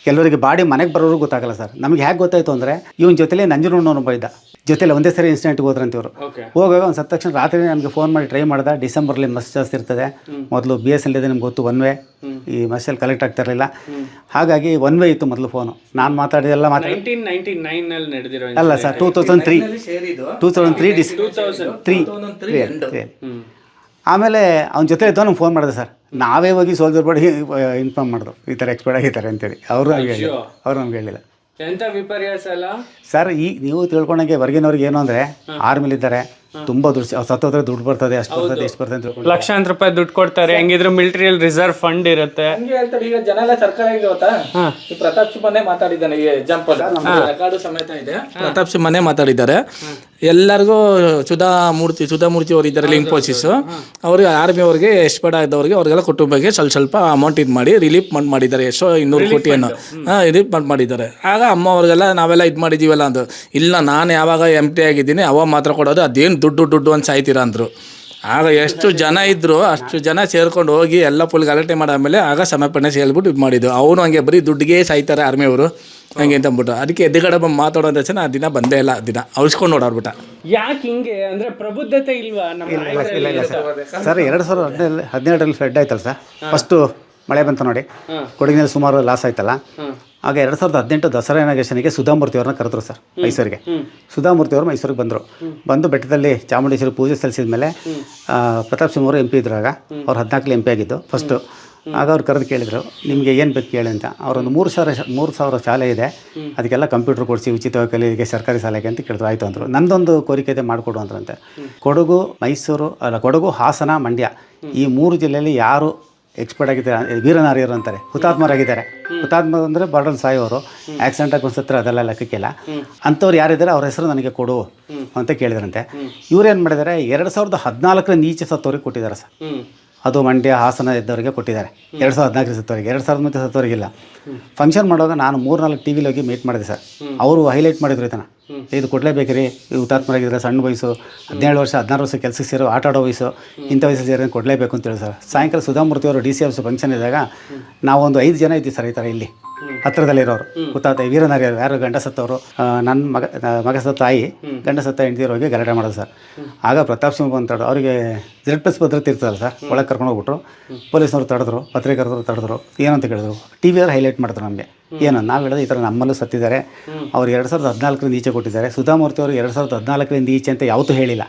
ಕೆಲವರಿಗೆ ಬಾಡಿ ಮನೆಗೆ ಬರೋರು ಗೊತ್ತಾಗಲ್ಲ ಸರ್. ನಮಗೆ ಹೇಗೆ ಗೊತ್ತಾಯಿತು ಅಂದರೆ ಇವನ ಜೊತೆಲೇ ನಂಜನಗೂಡನೊಬ್ಬ ಇದ್ದ, ಜೊತೆಲಿ ಒಂದೇ ಸರಿ ಇನ್ಸಿಡೆಂಟ್ಗೆ ಹೋದ್ರಂತ ಇವರು. ಹೋಗುವಾಗ ಒಂದು ಸತ್ತ ತಕ್ಷಣ ರಾತ್ರಿ ನನಗೆ ಫೋನ್ ಮಾಡಿ ಟ್ರೈ ಮಾಡ್ದೆ. ಡಿಸೆಂಬರ್ಲಿ ಮಸ್ ಜಾಸ್ತಿ ಇರ್ತದೆ, ಮೊದಲು BSNL ಇದೆ ನಿಮ್ಗೆ ಗೊತ್ತು, ಒನ್ ವೇ, ಈ ಮಸ್ಸಲ್ಲಿ ಕಲೆಕ್ಟ್ ಆಗ್ತಾ ಇರಲಿಲ್ಲ. ಹಾಗಾಗಿ ಒನ್ ವೇ ಇತ್ತು ಮೊದಲು ಫೋನು. ನಾನು ಮಾತಾಡಿದೆಲ್ಲ ಅಲ್ಲ ಸರ್, 2003 ಆಮೇಲೆ ಅವ್ನ ಜೊತೆ ಇದ್ದವ ನಮ್ಗೆ ಫೋನ್ ಮಾಡಿದೆ ಸರ್. ನಾವೇ ಹೋಗಿ ಸೋಲ್ಜರ್ ಬಾಡಿ ಇನ್ಫಾರ್ಮ್ ಮಾಡಿದ್ರು, ಈ ಥರ ಎಕ್ಸ್ಪೈರ್ಡ್ ಆಗಿದ್ದಾರೆ ಅಂತೇಳಿ. ಅವರು ನಮ್ಗೆ ಹೇಳಿಲ್ಲ, ಅವ್ರು ನಮ್ಗೆ ಹೇಳಿಲ್ಲ. ಎಂಥ ವಿಪರ್ಯಾಸ ಅಲ್ಲ ಸರ್. ಈಗ ನೀವು ತಿಳ್ಕೊಂಡಂಗೆ ಹೊರಗಿನವ್ರಿಗೆ ಏನು ಅಂದರೆ ಆರ್ಮಿಲಿದ್ದಾರೆ, ತುಂಬ ದುಡ್ಡು ಸತ್ತೋದ್ರೆ ದುಡ್ಡು ಬರ್ತದೆ, ಅಷ್ಟು ಬರ್ತದೆ, ಎಷ್ಟು ಬರ್ತದೆ ಅಂತ ಲಕ್ಷಾಂತರ ರೂಪಾಯಿ ದುಡ್ಡು ಕೊಡ್ತಾರೆ. ಹೆಂಗಿದ್ರು ಮಿಲಿಟರಿಯಲ್ಲಿ ರಿಸರ್ವ್ ಫಂಡ್ ಇರುತ್ತೆ. ಹಂಗೆ ಹೇಳ್ತಾರೆ. ಈಗ ಜನ ಎಲ್ಲ ಸರ್ಕಾರ ಹೇಗೆ ಗೊತ್ತಾ, ಈ ಪ್ರತಾಪ್ ಸಿಂಹನೇ ಮಾತಾಡಿದ್ದಾನೆ. ಈ ಎಕ್ಸಾಂಪಲ್ ರೆಕಾರ್ಡು ಸಮೇತ ಇದೆ. ಪ್ರತಾಪ್ ಸಿಂಹನೇ ಮಾತಾಡಿದ್ದಾರೆ. ಎಲ್ಲರಿಗೂ ಸುಧಾಮೂರ್ತಿ ಅವರು ಇದ್ದಾರೆ ಇನ್ಫೋಸಿಸ್, ಅವ್ರಿಗೆ ಆರ್ಮಿ ಅವ್ರಿಗೆ ಎಕ್ಸ್ಪರ್ಟ್ ಆಗಿದ್ದವ್ರಿಗೆ ಅವ್ರಿಗೆಲ್ಲ ಕುಟುಂಬಕ್ಕೆ ಸ್ವಲ್ಪ ಅಮೌಂಟ್ ಇದು ಮಾಡಿ ರಿಲೀಫ್ ಮಾಡಿದ್ದಾರೆ. ಎಷ್ಟೋ 200 ಕೋಟಿಯನ್ನು ರಿಲೀಫ್ ಮಾಡಿದ್ದಾರೆ. ಆಗ ಅಮ್ಮ ಅವ್ರಿಗೆಲ್ಲ ನಾವೆಲ್ಲ ಇದು ಮಾಡಿದ್ದೀವಲ್ಲ ಅಂದು, ಇಲ್ಲ ನಾನು ಯಾವಾಗ MT ಆಗಿದ್ದೀನಿ ಅವ ಮಾತ್ರ ಕೊಡೋದು, ಅದೇನು ದುಡ್ಡು ಅಂತ ಸಾಯ್ತೀರಾ ಅಂದರು. ಆಗ ಎಷ್ಟು ಜನ ಇದ್ದರು ಅಷ್ಟು ಜನ ಸೇರ್ಕೊಂಡು ಹೋಗಿ ಎಲ್ಲ ಫುಲ್ ಗಲಾಟೆ ಮಾಡಾದ್ಮೇಲೆ ಆಗ ಸಮರ್ಪಣೆ ಹೇಳ್ಬಿಟ್ಟು ಇದು ಮಾಡಿದ್ದು. ಅವನು ಹಂಗೆ ಬರೀ ದುಡ್ಡಿಗೆ ಸಾಯ್ತಾರೆ ಆರ್ಮಿಯವರು ಹಂಗೆ ಅಂತ ಅಂದ್ಬಿಟ್ಟು. ಅದಕ್ಕೆ ಎದ್ದುಗಡೆ ಬಂದು ಮಾತಾಡೋದ ತಕ್ಷಣ ಆ ದಿನ ಬಂದೇ ಇಲ್ಲ, ಆ ದಿನ ಅಳಿಸ್ಕೊಂಡು ಓಡಾಡ್ಬಿಟ್ಟ. ಯಾಕೆ ಹಿಂಗೆ ಅಂದರೆ ಪ್ರಬುದ್ಧತೆ ಇಲ್ವಾ ನಮ್ಮ ಸರ್. 2017 ಫ್ಲಡ್ ಆಯ್ತಲ್ಲ ಸರ್, ಫಸ್ಟು ಮಳೆ ಬಂತು ನೋಡಿ, ಕೊಡಗಿನಲ್ಲಿ ಸುಮಾರು ಲಾಸ್ ಆಯ್ತಲ್ಲ. ಆಗ 2018 ದಸರಾ ಇನಾಗ್ರೇಷನ್ಗೆ ಸುಧಾಮೂರ್ತಿ ಅವ್ರನ್ನ ಕರೆದ್ರು ಸರ್ ಮೈಸೂರಿಗೆ. ಸುಧಾಮೂರ್ತಿ ಅವರು ಮೈಸೂರಿಗೆ ಬಂದು ಬೆಟ್ಟದಲ್ಲಿ ಚಾಮುಂಡೇಶ್ವರಿ ಪೂಜೆ ಸಲ್ಲಿಸಿದ ಮೇಲೆ ಪ್ರತಾಪ್ ಸಿಂಹ ಅವರು MP ಇದ್ರು. ಆಗ ಅವ್ರು 14 MP ಆಗಿದ್ದು ಫಸ್ಟು. ಆಗ ಅವ್ರು ಕರೆದು ಕೇಳಿದರು, ನಿಮಗೆ ಏನು ಬೇಕು ಕೇಳಿ ಅಂತ. ಅವರೊಂದು 3,000 ಶಾಲೆ ಇದೆ, ಅದಕ್ಕೆಲ್ಲ ಕಂಪ್ಯೂಟರ್ ಕೊಡಿಸಿ ಉಚಿತವಾಗಿ ಕಲಿಯಲಿಕ್ಕೆ ಸರ್ಕಾರಿ ಶಾಲೆಗೆ ಅಂತ ಕೇಳಿದ್ರು. ಆಯಿತು ಅಂದರು. ನಂದೊಂದು ಕೋರಿಕೆ ಇದೆ, ಮಾಡಿಕೊಡು ಅಂದ್ರಂತೆ. ಕೊಡಗು, ಹಾಸನ, ಮಂಡ್ಯ ಈ 3 ಜಿಲ್ಲೆಯಲ್ಲಿ ಯಾರು ಎಕ್ಸ್ಪರ್ಟ್ ಆಗಿದ್ದಾರೆ, ವೀರನಾರಿಯರು ಅಂತಾರೆ, ಹುತಾತ್ಮರಾಗಿದ್ದಾರೆ. ಹುತಾತ್ಮ ಅಂದರೆ ಬಾರ್ಡರ್ ಸಾಯೋರು, ಆಕ್ಸಿಡೆಂಟ್ ಆಗಿ ಒಂದು ಸತ್ರ, ಅದೆಲ್ಲ ಲೆಕ್ಕಕ್ಕಿಲ್ಲ. ಅಂಥವ್ರು ಯಾರಿದ್ದಾರೆ ಅವ್ರ ಹೆಸರು ನನಗೆ ಕೊಡು ಅಂತ ಕೇಳಿದ್ರಂತೆ. ಇವ್ರೇನು ಮಾಡಿದ್ದಾರೆ, 2014 ಈಚೆ ಸತ್ತವ್ರಿಗೆ ಕೊಟ್ಟಿದ್ದಾರೆ ಸರ್. ಅದು ಮಂಡ್ಯ, ಹಾಸನ ಇದ್ದವರಿಗೆ ಕೊಟ್ಟಿದ್ದಾರೆ. 2014 ಸತ್ತವರಿಗೆ, 2003 ಸತ್ತವರಿಗಿಲ್ಲ. ಫಂಕ್ಷನ್ ಮಾಡುವಾಗ ನಾನು 3-4 TV ಹೋಗಿ ಮೀಟ್ ಮಾಡಿದೆ ಸರ್. ಅವರು ಹೈಲೈಟ್ ಮಾಡಿದ್ರು ಇದನ್ನು, ಇದು ಕೊಡಲೇಬೇಕ್ರಿ, ಇವು ಸಣ್ಣ ವಯಸ್ಸು, 17 ವರ್ಷ 16 ವರ್ಷ ಕೆಲಸಕ್ಕೆ ಸೇರೋ, ಆಟ ಆಡೋ ವಯಸ್ಸು, ಇಂಥ ವಯಸ್ಸಲ್ಲಿ ಸೇರೋ ಕೊಡಲೇಬೇಕು ಅಂತೇಳಿ ಸರ್. ಸಾಯಂಕಾಲ ಸುಧಾಮೂರ್ತಿ ಅವರು DC ಆಫೀಸ್ ಫಂಕ್ಷನ್ ಇದ್ದಾಗ ನಾವೊಂದು 5 ಜನ ಇದ್ದೀವಿ ಸರ್. ಈ ಥರ ಇಲ್ಲಿ ಹತ್ತಿರದಲ್ಲಿರೋರು ಹುತಾತ್ಮ ವೀರನಾರಿಯರು, ಯಾರು ಗಂಡ ಸತ್ತವರು, ನನ್ನ ಮಗ ಸತ್ತ ತಾಯಿ, ಗಂಡ ಸತ್ತ ಹೆಂಡತಿಯರು ಹೋಗಿ ಗಲಾಟೆ ಮಾಡೋದು ಸರ್. ಆಗ ಪ್ರತಾಪ್ ಸಿಂಹ ಬಂತಾಡು, ಅವರಿಗೆ Z+ ಭದ್ರತೆ ಇರ್ತದಲ್ಲ ಸರ್, ಒಳಗೆ ಕರ್ಕೊಂಡು ಹೋಗ್ಬಿಟ್ರು. ಪೊಲೀಸ್ನವ್ರು ತಡೆದ್ರು, ಪತ್ರಿಕರ್ತರು ತಡೆದ್ರು. ಏನಂತ ಕೇಳಿದ್ರು, TV ಅವ್ರು ಹೈಲೈಟ್ ಮಾಡಿದ್ರು ನಮಗೆ. ಏನು ನಾವು ಹೇಳೋದು, ಈ ಥರ ನಮ್ಮಲ್ಲೂ ಸತ್ತಿದ್ದಾರೆ, ಅವ್ರು 2014 ಈಚೆ ಕೊಟ್ಟಿದ್ದಾರೆ. ಸುಧಾಮೂರ್ತಿ ಅವರು 2014 ಈಚೆ ಅಂತ ಯಾವತ್ತೂ ಹೇಳಿಲ್ಲ.